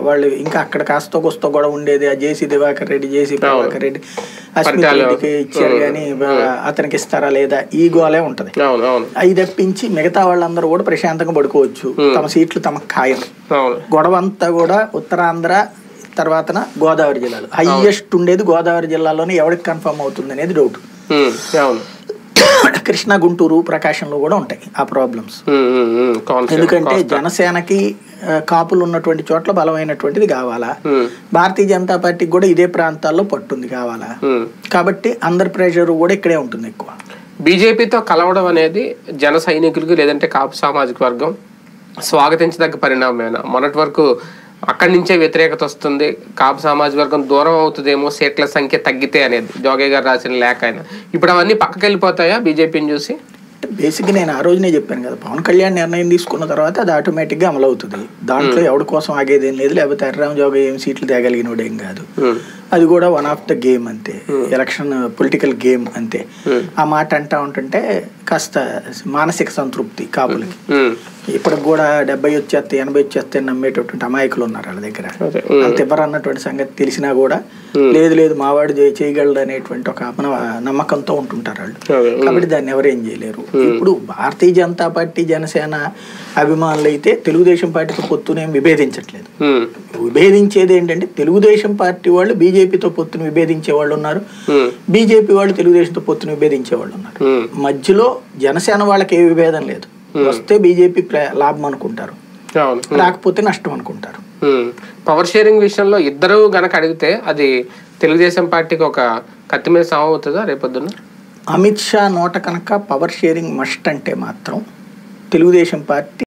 వాళ్ళు ఇంకా అక్కడ కాస్త కొస్తో కూడా ఉండేది ఆ జేసీ దివాకర్ రెడ్డి, జేసీ ప్రభాకర్ రెడ్డి, అస్మిత్ రెడ్డికి ఇచ్చారు కానీ అతనికి ఇస్తారా లేదా ఈ గోలే ఉంటది. అవి తప్పించి మిగతా వాళ్ళందరూ కూడా ప్రశాంతంగా పడుకోవచ్చు, తమ సీట్లు తమకు ఖాయం. గొడవ అంతా కూడా ఉత్తరాంధ్ర తర్వాత గోదావరి జిల్లాలో హైయెస్ట్ ఉండేది గోదావరి జిల్లాలోనే ఎవరికి కన్ఫర్మ్ అవుతుంది అనేది డౌట్. కృష్ణా, గుంటూరు, ప్రకాశంలో కూడా ఉంటాయి ఆ ప్రాబ్లమ్స్. ఎందుకంటే జనసేనకి కాపులు ఉన్నటువంటి చోట్ల బలమైనటువంటిది కావాలా, భారతీయ జనతా పార్టీకి కూడా ఇదే ప్రాంతాల్లో పట్టుంది కావాలా, కాబట్టి అందరి ప్రెషర్ కూడా ఇక్కడే ఉంటుంది ఎక్కువ. బీజేపీతో కలవడం అనేది జన సైనికులకి లేదంటే కాపు సామాజిక వర్గం స్వాగతించదగ్గ పరిణామమేనా? మొన్నటి వరకు అక్కడి నుంచే వ్యతిరేకత వస్తుంది, కాపు సామాజిక వర్గం దూరం అవుతుందేమో సీట్ల సంఖ్య తగ్గితే అనేది జోగయ్య గారు రాసిన లేఖ అయినా. ఇప్పుడు అవన్నీ పక్కకి వెళ్ళిపోతాయా బీజేపీని చూసి? బేసిక్గా నేను ఆ రోజునే చెప్పాను కదా, పవన్ కళ్యాణ్ నిర్ణయం తీసుకున్న తర్వాత అది ఆటోమేటిక్గా అమలు అవుతుంది. దాంట్లో ఎవరి కోసం ఆగేదేం లేదు. లేకపోతే హరిరామ్ జోగయ్య ఏం సీట్లు తేగలిగినోడు ఏం కాదు. అది కూడా వన్ ఆఫ్ ద గేమ్ అంతే, ఎలక్షన్ పొలిటికల్ గేమ్ అంతే. ఆ మాట అంటా ఉంటుంటే కాస్త మానసిక సంతృప్తి కాపులకి. ఇప్పటికి కూడా 70 వచ్చేస్తే 80 వచ్చేస్తే నమ్మేటటువంటి అమాయకులు ఉన్నారు వాళ్ళ దగ్గర. అంత ఇవ్వరు అన్నటువంటి సంగతి తెలిసినా కూడా లేదు లేదు మావాడు చేయగలడు అనేటువంటి ఒక నమ్మకంతో ఉంటుంటారు వాళ్ళు. కాబట్టి దాన్ని ఎవరేం చేయలేరు. ఇప్పుడు భారతీయ జనతా పార్టీ, జనసేన అభిమానులు అయితే తెలుగుదేశం పార్టీతో పొత్తునేం విభేదించట్లేదు. విభేదించేది ఏంటంటే తెలుగుదేశం పార్టీ వాళ్ళు బీజేపీతో పొత్తును విభేదించే వాళ్ళు ఉన్నారు, బీజేపీ వాళ్ళు తెలుగుదేశంతో పొత్తును విభేదించే వాళ్ళు ఉన్నారు. మధ్యలో జనసేన వాళ్ళకి ఏ విభేదం లేదు. వస్తే బీజేపీ లాభం అనుకుంటారు, రాకపోతే నష్టం అనుకుంటారు. పవర్ షేరింగ్ విషయంలో ఇద్దరు గనక అడిగితే అది తెలుగుదేశం పార్టీకి ఒక కత్తి మీద సామ అవుతుందా రేపొద్దున? అమిత్ షా నోట కనుక పవర్ షేరింగ్ మస్ట్ అంటే మాత్రం తెలుగుదేశం పార్టీ